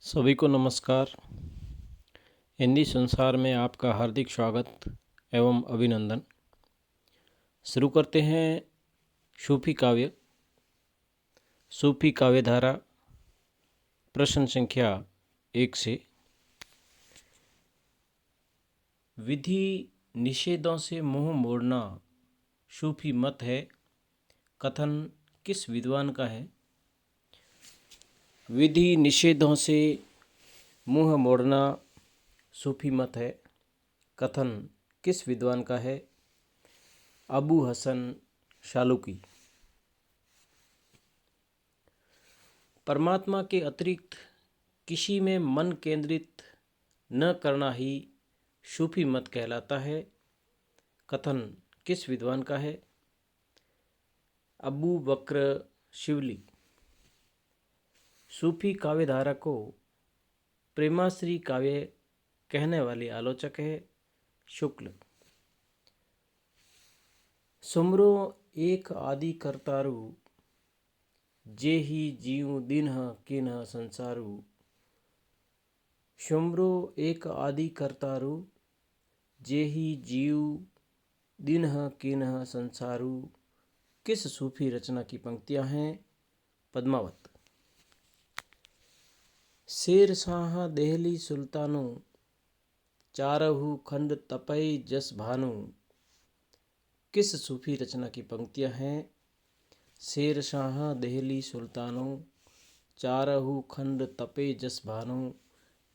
सभी को नमस्कार। हिंदी संसार में आपका हार्दिक स्वागत एवं अभिनंदन। शुरू करते हैं सूफी काव्यधारा प्रश्न संख्या 1 से। विधि निषेधों से मुंह मोड़ना सूफी मत है, कथन किस विद्वान का है? विधि निषेधों से मुंह मोड़ना सूफी मत है, कथन किस विद्वान का है? अबू हसन शालुकी। परमात्मा के अतिरिक्त किसी में मन केंद्रित न करना ही सूफी मत कहलाता है, कथन किस विद्वान का है? अबू बकर शिवली। सूफी काव्यधारा को प्रेमाश्री काव्य कहने वाले आलोचक है शुक्ल। सुमरो एक आदि करतारु, जे ही जीव दिन्ह किन्ह संसारु। सुमरो एक आदि करतारु, जे ही जीव दिन्ह किन्ह संसारु। किस सूफी रचना की पंक्तियां हैं? पद्मावत। शेर शाह देहली सुल्तानु, चारहु खंड तपई जस भानु। किस सूफी रचना की पंक्तियां हैं? शेर शाह देहली सुल्तानु, चारहु खंड तपे जस भानु।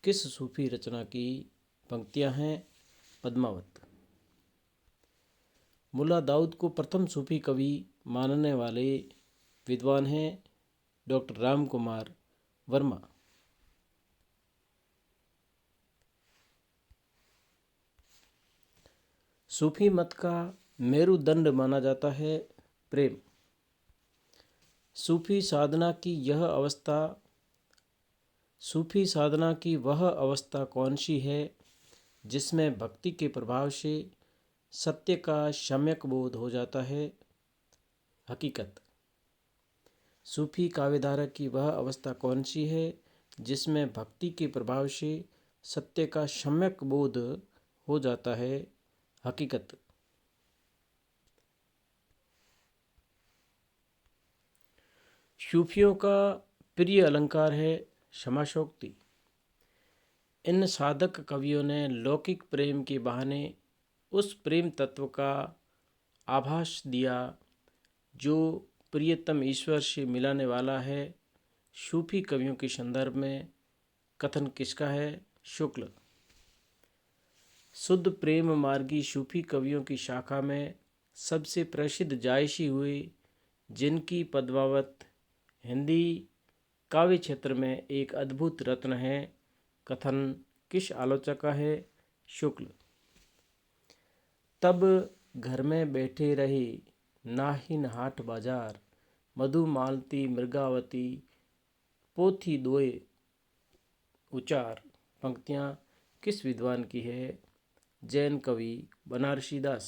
किस सूफी रचना की पंक्तियां हैं? पद्मावत। मुल्ला दाऊद को प्रथम सूफी कवि मानने वाले विद्वान हैं डॉक्टर राम कुमार वर्मा। सूफी मत का मेरुदंड माना जाता है प्रेम। सूफी साधना की वह अवस्था कौन सी है जिसमें भक्ति के प्रभाव से सत्य का सम्यक बोध हो जाता है? हकीकत। सूफी काव्यधारा की वह अवस्था कौन सी है जिसमें भक्ति के प्रभाव से सत्य का सम्यक बोध हो जाता है? हकीकत। सूफियों का प्रिय अलंकार है समासोक्ति। इन साधक कवियों ने लौकिक प्रेम के बहाने उस प्रेम तत्व का आभास दिया जो प्रियतम ईश्वर से मिलाने वाला है। सूफी कवियों के संदर्भ में कथन किसका है? शुक्ल। शुद्ध प्रेम मार्गी सूफी कवियों की शाखा में सबसे प्रसिद्ध जायसी हुए, जिनकी पद्मावत हिंदी काव्य क्षेत्र में एक अद्भुत रत्न है, कथन किस आलोचक का है? शुक्ल। तब घर में बैठे रहे नाहिन हाट बाजार, मधुमालती मृगावती पोथी दोए उचार। पंक्तियां किस विद्वान की है? जैन कवि बनारसी दास।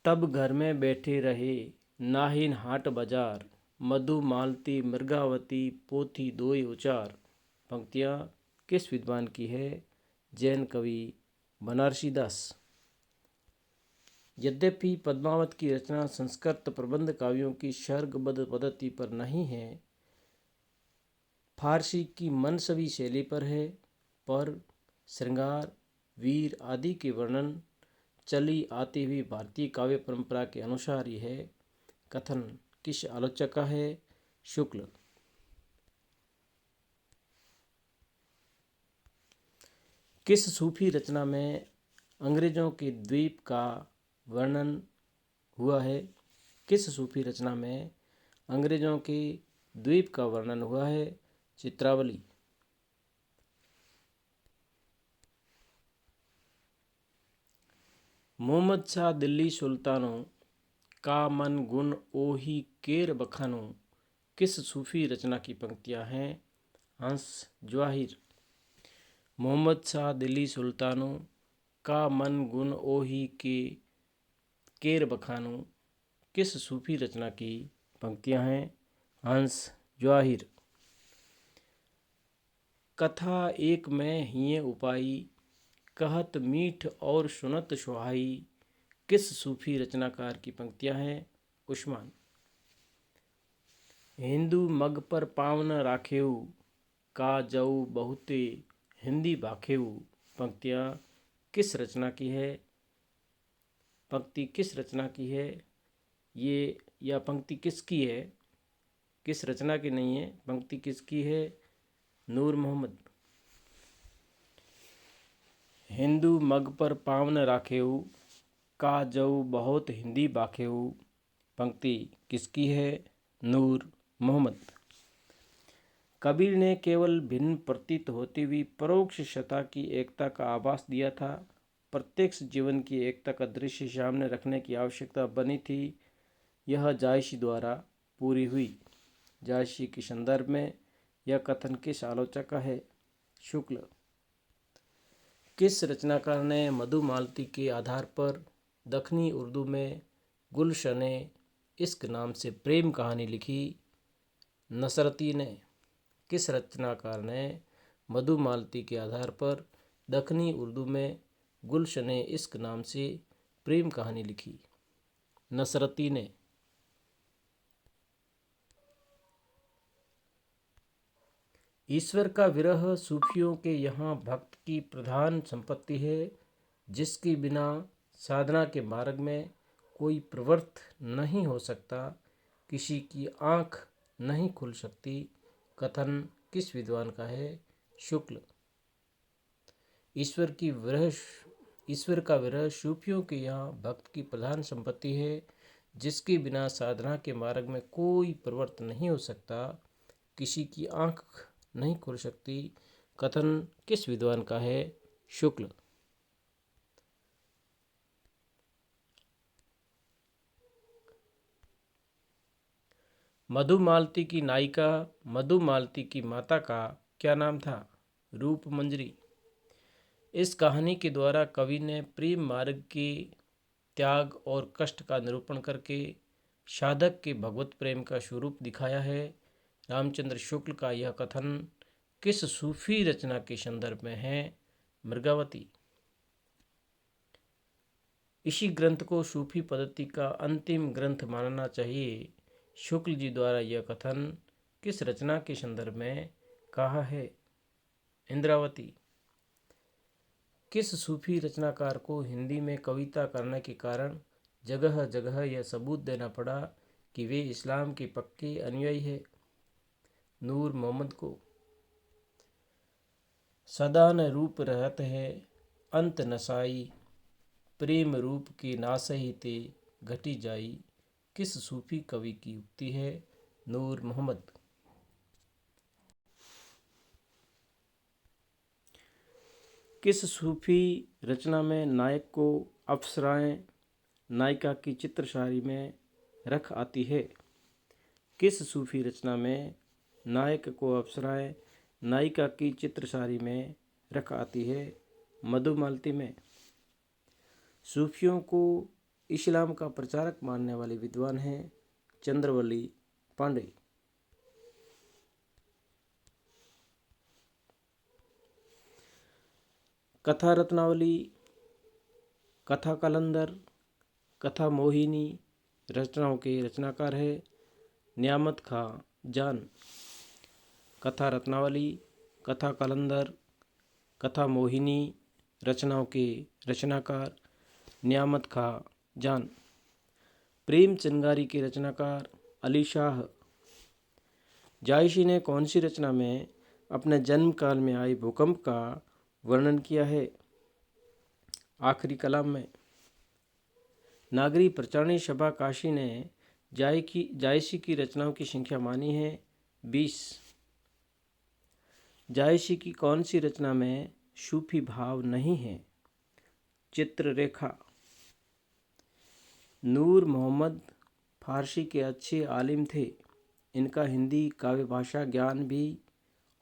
तब घर में बैठे रहे नाहिन हाट बाजार, मधुमालती मृगावती पोथी दोए उचार। पंक्तियां किस विद्वान की है? जैन कवि बनारसी दास। यद्यपि पद्मावत की रचना संस्कृत प्रबंध काव्यों की सर्गबद्ध पद्धति पर नहीं है, फारसी की मनसवी शैली पर है, पर श्रृंगार, वीर आदि के वर्णन चली आती हुई भारतीय काव्य परंपरा के अनुसार ही है, कथन किस आलोचक का है? शुक्ल। किस सूफी रचना में अंग्रेजों के द्वीप का वर्णन हुआ है? किस सूफी रचना में अंग्रेजों के द्वीप का वर्णन हुआ है? चित्रावली। मोहम्मद शाह दिल्ली सुल्तानो, का मन गुण ओही केर बखानो। किस सूफी रचना की पंक्तियां हैं? हंस जवाहिर। मोहम्मद शाह दिल्ली सुल्तानो, का मन गुण ओही के केर बखानो। किस सूफी रचना की पंक्तियां हैं? हंस जवाहिर। कथा एक में हिये उपाई, कहत मीठ और सुनत सुहाई। किस सूफी रचनाकार की पंक्तियां हैं? उस्मान। हिंदू मग पर पाँव न राखेऊ, का जऊ बहुते हिंदी भाखेऊ। पंक्तियां किस रचना की है? पंक्ति किस रचना की है? यह पंक्ति किसकी है? किस रचना की नहीं है, पंक्ति किसकी है? नूर मोहम्मद। हिंदू मग पर पाँव न राखेऊ, का जऊ बहुत हिंदी बाखेऊ। पंक्ति किसकी है? नूर मोहम्मद। कबीर ने केवल भिन्न प्रतीत होती हुई परोक्ष सत्ता की एकता का आभास दिया था। प्रत्यक्ष जीवन की एकता का दृश्य सामने रखने की आवश्यकता बनी थी। यह जायसी द्वारा पूरी हुई। जायसी के संदर्भ में यह कथन किस आलोचक का है? शुक्ल। किस रचनाकार ने मधुमालती के आधार पर दक्षिणी उर्दू में गुलशने इश्क नाम से प्रेम कहानी लिखी? नसरती ने। किस रचनाकार ने मधुमालती के आधार पर दक्षिणी उर्दू में गुलशने इश्क नाम से प्रेम कहानी लिखी? नसरती ने। ईश्वर का विरह सूफियों के यहाँ भक्त की प्रधान संपत्ति है, जिसके बिना साधना के मार्ग में कोई प्रवृत्त नहीं हो सकता, किसी की आँख नहीं खुल सकती। कथन किस विद्वान का है? शुक्ल। ईश्वर का विरह सूफियों के यहाँ भक्त की प्रधान संपत्ति है, जिसके बिना साधना के मार्ग में कोई प्रवृत्त नहीं हो सकता, किसी की आँख नहीं खुल सकती। कथन किस विद्वान का है? शुक्ल। मधुमालती की नायिका मधुमालती की माता का क्या नाम था? रूपमंजरी। इस कहानी के द्वारा कवि ने प्रेम मार्ग के त्याग और कष्ट का निरूपण करके साधक के भगवत प्रेम का स्वरूप दिखाया है। रामचंद्र शुक्ल का यह कथन किस सूफी रचना के संदर्भ में है? मृगावती। इसी ग्रंथ को सूफी पद्धति का अंतिम ग्रंथ मानना चाहिए। शुक्ल जी द्वारा यह कथन किस रचना के संदर्भ में कहा है? इंद्रावती। किस सूफी रचनाकार को हिंदी में कविता करने के कारण जगह जगह यह सबूत देना पड़ा कि वे इस्लाम के पक्के अनुयायी है? नूर मोहम्मद को। सदा न रूप रहत है अंत नसाई, प्रेम रूप की नासही ते घटी जाई। किस सूफी कवि की उक्ति है? नूर मोहम्मद। किस सूफी रचना में नायक को अप्सराएं नायिका की चित्रसारी में रख आती है? किस सूफी रचना में नायक को अप्सराएं नायिका की चित्रसारी में रख आती है? मधुमालती में। सूफियों को इस्लाम का प्रचारक मानने वाले विद्वान हैं चंद्रवली पांडे। कथा रत्नावली, कथा कलंदर, कथा मोहिनी रचनाओं के रचनाकार है नियामत खां जान। कथा रत्नावली, कथा कलंदर, कथा मोहिनी रचनाओं के रचनाकार नियामत खां जान। प्रेम चिंगारी के रचनाकार अली शाह। जायसी ने कौन सी रचना में अपने जन्म काल में आए भूकंप का वर्णन किया है? आखिरी कलाम में। नागरी प्रचारणी सभा काशी ने जायसी की रचनाओं की संख्या मानी है 20। जायसी की कौन सी रचना में सूफी भाव नहीं है? चित्ररेखा। नूर मोहम्मद फारसी के अच्छे आलिम थे। इनका हिंदी काव्य भाषा ज्ञान भी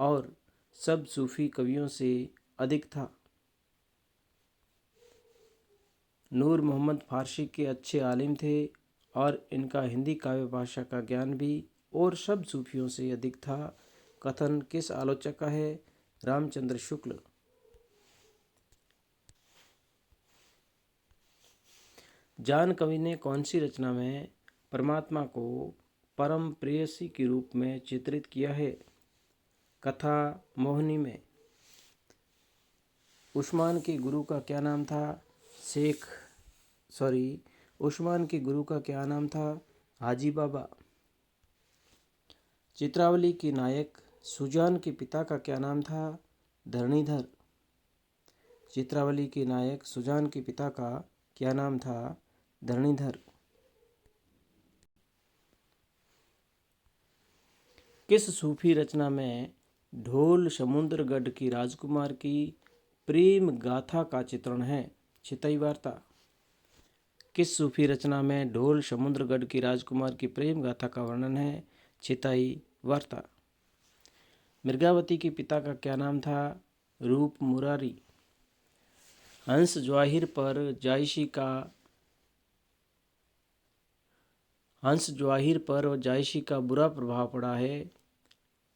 और सब सूफी कवियों से अधिक था। नूर मोहम्मद फारसी के अच्छे आलिम थे और इनका हिंदी काव्य भाषा का ज्ञान भी और सब सूफियों से अधिक था। कथन किस आलोचक का है? रामचंद्र शुक्ल। जान कवि ने कौन सी रचना में परमात्मा को परम प्रेयसी के रूप में चित्रित किया है? कथा मोहिनी में। उस्मान के गुरु का क्या नाम था? उस्मान के गुरु का क्या नाम था? हाजी बाबा। चित्रावली के नायक सुजान के पिता का क्या नाम था? धरणीधर। चित्रावली के नायक सुजान के पिता का क्या नाम था? धरणीधर। किस सूफी रचना में ढोल समुद्रगढ़ की राजकुमार की प्रेम गाथा का चित्रण है? छितई वार्ता। किस सूफी रचना में ढोल समुद्रगढ़ की राजकुमार की प्रेम गाथा का वर्णन है? छितई वार्ता। मृगावती के पिता का क्या नाम था? रूप मुरारी। हंस जवाहिर पर जायसी का बुरा प्रभाव पड़ा है।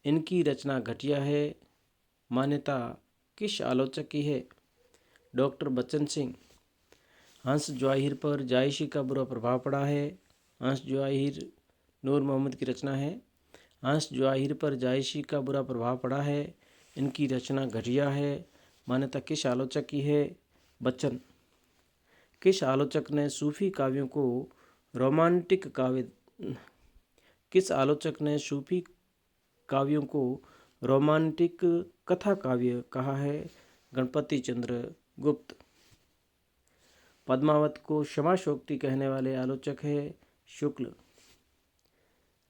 इनकी रचना घटिया है। मान्यता किस आलोचक की है? डॉक्टर बच्चन सिंह। हंस जवाहिर पर जायसी का बुरा प्रभाव पड़ा है। हंस जवाहिर नूर मोहम्मद की रचना है। हंस जवाहिर पर जायसी का बुरा प्रभाव पड़ा है। इनकी रचना घटिया है। मान्यता किस आलोचक की है? बच्चन। किस आलोचक ने सूफी काव्यों को रोमांटिक कथा काव्य कहा है? गणपति चंद्र गुप्त। पद्मावत को क्षमाशोक्ति कहने वाले आलोचक है शुक्ल।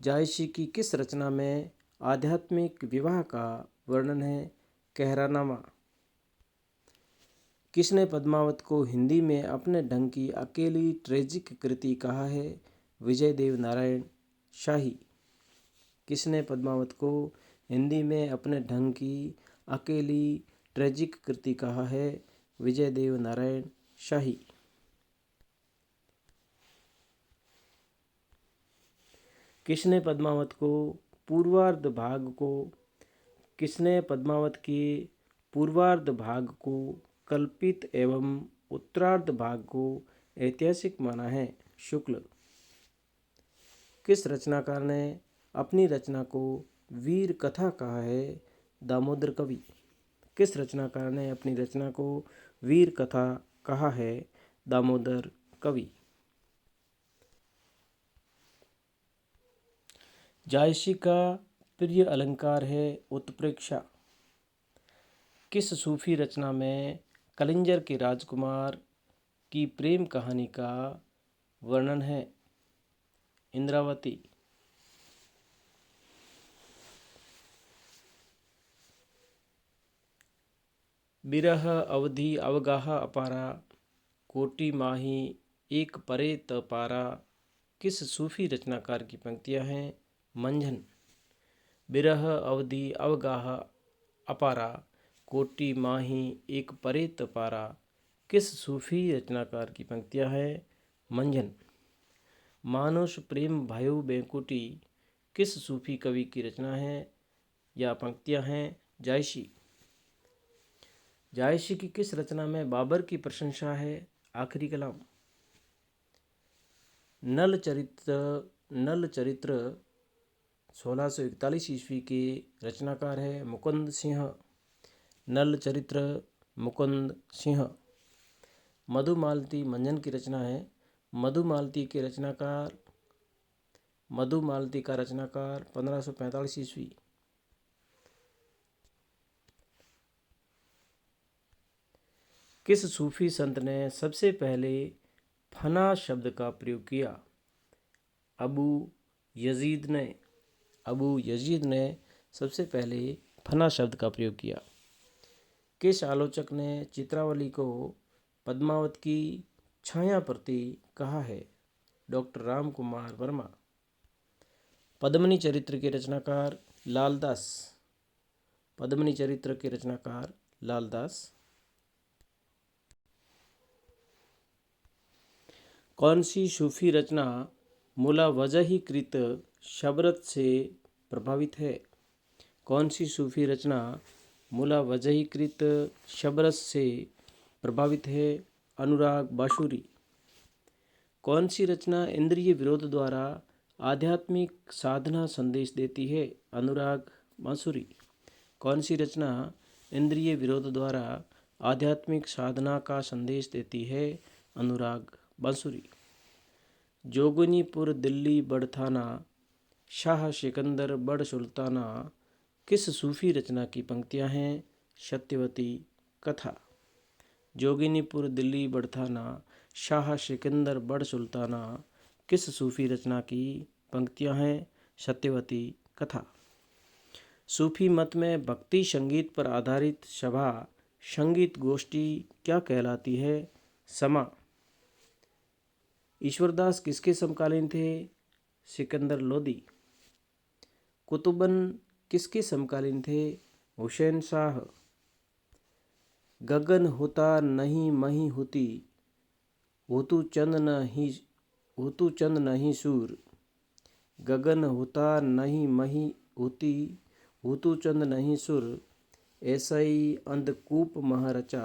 जायसी की किस रचना में आध्यात्मिक विवाह का वर्णन है? कहरानामा। किसने पद्मावत को हिंदी में अपने ढंग की अकेली ट्रेजिक कृति कहा है? विजय देव नारायण शाही। किसने पद्मावत को हिंदी में अपने ढंग की अकेली ट्रेजिक कृति कहा है? विजय देव नारायण शाही। किसने पद्मावत के पूर्वार्ध भाग को कल्पित एवं उत्तरार्ध भाग को ऐतिहासिक माना है? शुक्ल। किस रचनाकार ने अपनी रचना को वीर कथा कहा है? दामोदर कवि। किस रचनाकार ने अपनी रचना को वीर कथा कहा है? दामोदर कवि। जायसी का प्रिय अलंकार है उत्प्रेक्षा। किस सूफी रचना में कलिंजर के राजकुमार की प्रेम कहानी का वर्णन है? इंद्रावती। बिरह अवधि अवगाह अपारा, कोटि माही एक परे त पारा किस सूफी रचनाकार की पंक्तियां हैं? मंझन। बिरह अवधि अवगाह अपारा, कोटि माही एक परे त पारा किस सूफी रचनाकार की पंक्तियां हैं? मंझन। मानुष प्रेम भयो बेकुटी किस सूफी कवि की रचना है या पंक्तियां हैं? जायसी। जायसी की किस रचना में बाबर की प्रशंसा है? आखिरी कलाम। नल चरित्र 1641 ईस्वी के रचनाकार है मुकुंद सिंह। नल चरित्र मुकुंद सिंह। मधुमालती मंजन की रचना है। मधुमालती का रचनाकार 1545 ईस्वी। किस सूफी संत ने सबसे पहले फना शब्द का प्रयोग किया? अबू यजीद ने सबसे पहले फना शब्द का प्रयोग किया। किस आलोचक ने चित्रावली को पद्मावत की छाया प्रति कहा है? डॉक्टर राम कुमार वर्मा। पद्मिनी चरित्र के रचनाकार लालदास। पद्मिनी चरित्र के रचनाकार लालदास। कौन सी सूफी रचना मुला वजही कृत शबरत से प्रभावित है? कौन सी सूफी रचना मूला वजहीकृत शबरस से प्रभावित है। अनुराग बांसुरी। कौन सी रचना इंद्रिय विरोध द्वारा आध्यात्मिक साधना संदेश देती है? अनुराग बांसुरी। कौन सी रचना इंद्रिय विरोध द्वारा आध्यात्मिक साधना का संदेश देती है? अनुराग बांसुरी। जोगनीपुर दिल्ली बड़थाना शाह सिकंदर बड़ सुल्ताना किस सूफी रचना की पंक्तियां हैं? सत्यवती कथा। जोगिनीपुर दिल्ली बड़थाना शाह सिकंदर बड़ सुल्ताना किस सूफी रचना की पंक्तियां हैं? सत्यवती कथा। सूफी मत में भक्ति संगीत पर आधारित सभा संगीत गोष्ठी क्या कहलाती है? समा। ईश्वरदास किसके समकालीन थे? सिकंदर लोदी। कुतुबन किसके समकालीन थे? हुसैन शाह। गगन होता नहीं मही होती, होतु चंद नहीं सूर। गगन होता नहीं मही होती, होतु चंद नहीं सुर। ऐसा ही अंधकूप महारचा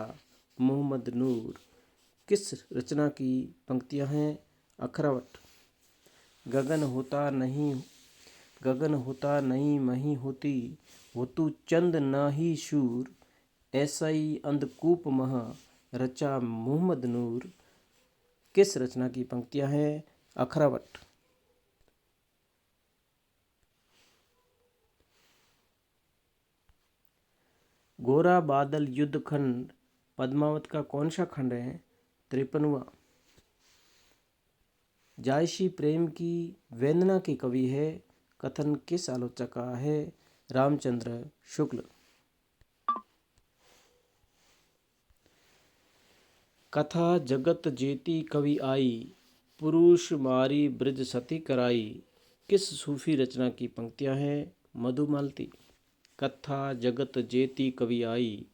मोहम्मद नूर किस रचना की पंक्तियां हैं? अखरावट। गगन होता नहीं मही होती, होतु चंद नाही शूर। ऐसा ही अंधकूप मह रचा मोहम्मद नूर किस रचना की पंक्तियां हैं? अखरावट। गोरा बादल युद्ध खंड पद्मावत का कौन सा खंड है? 53वां। जायसी प्रेम की वेदना के कवि है। कथन किस आलोचक का है? रामचंद्र शुक्ल। कथा जगत जेती कवि आई, पुरुष मारी ब्रज सती कराई किस सूफी रचना की पंक्तियां हैं? मधुमालती। कथा जगत जेती कवि आई,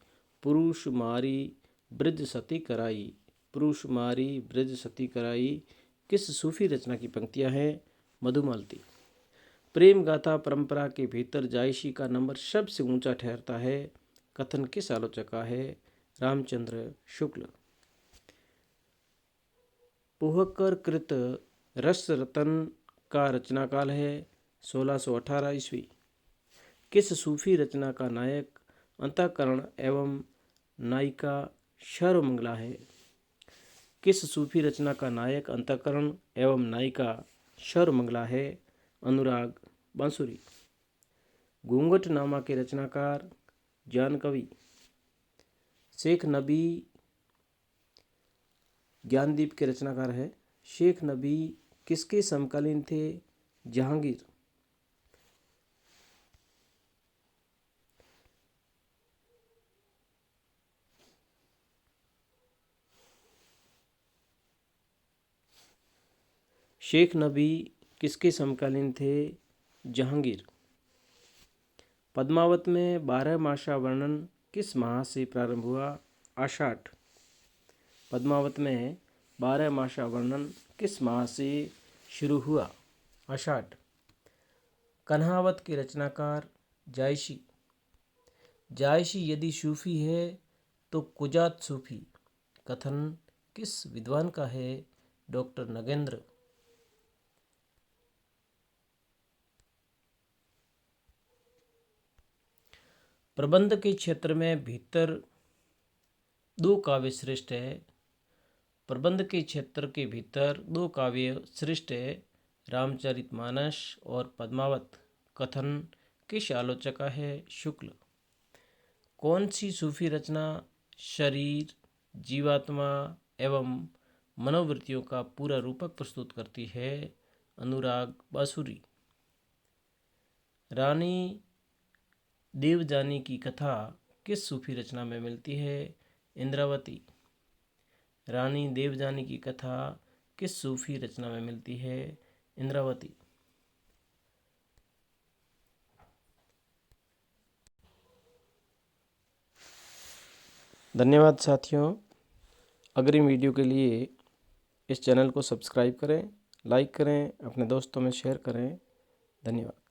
पुरुष मारी ब्रज सती कराई। पुरुष मारी ब्रज सती कराई किस सूफी रचना की पंक्तियां हैं? मधुमालती। प्रेम गाथा परंपरा के भीतर जायसी का नंबर सबसे ऊंचा ठहरता है। कथन किस आलोचक का है? रामचंद्र शुक्ल। पुहकर कृत रस रतन का रचनाकाल है 1618 ईस्वी। किस सूफी रचना का नायक अंतःकरण एवं नायिका सर्वमंगला है? किस सूफी रचना का नायक अंतःकरण एवं नायिका सर्वमंगला है? अनुराग बांसुरी। घूंघट नामा के रचनाकार जानकवि। शेख नबी ज्ञानदीप के रचनाकार है। शेख नबी किसके समकालीन थे? जहांगीर। शेख नबी किसके समकालीन थे? जहांगीर। पद्मावत में 12 मासा वर्णन किस माह से प्रारंभ हुआ? आषाढ़। पद्मावत में 12 मासा वर्णन किस माह से शुरू हुआ? आषाढ़। कन्हावत के रचनाकार जायसी। जायसी यदि सूफी है तो कुजात सूफी। कथन किस विद्वान का है? डॉक्टर नगेंद्र। प्रबंध के क्षेत्र में भीतर 2 काव्य श्रेष्ठ है। प्रबंध के क्षेत्र के भीतर 2 काव्य श्रेष्ठ है, रामचरितमानस और पद्मावत। कथन किस आलोचक का है? शुक्ल। कौन सी सूफी रचना शरीर, जीवात्मा एवं मनोवृत्तियों का पूरा रूपक प्रस्तुत करती है? अनुराग बांसुरी। रानी देवजानी की कथा किस सूफी रचना में मिलती है? इंद्रावती। रानी देवजानी की कथा किस सूफी रचना में मिलती है? इंद्रावती। धन्यवाद साथियों। अग्रिम वीडियो के लिए इस चैनल को सब्सक्राइब करें, लाइक करें, अपने दोस्तों में शेयर करें। धन्यवाद।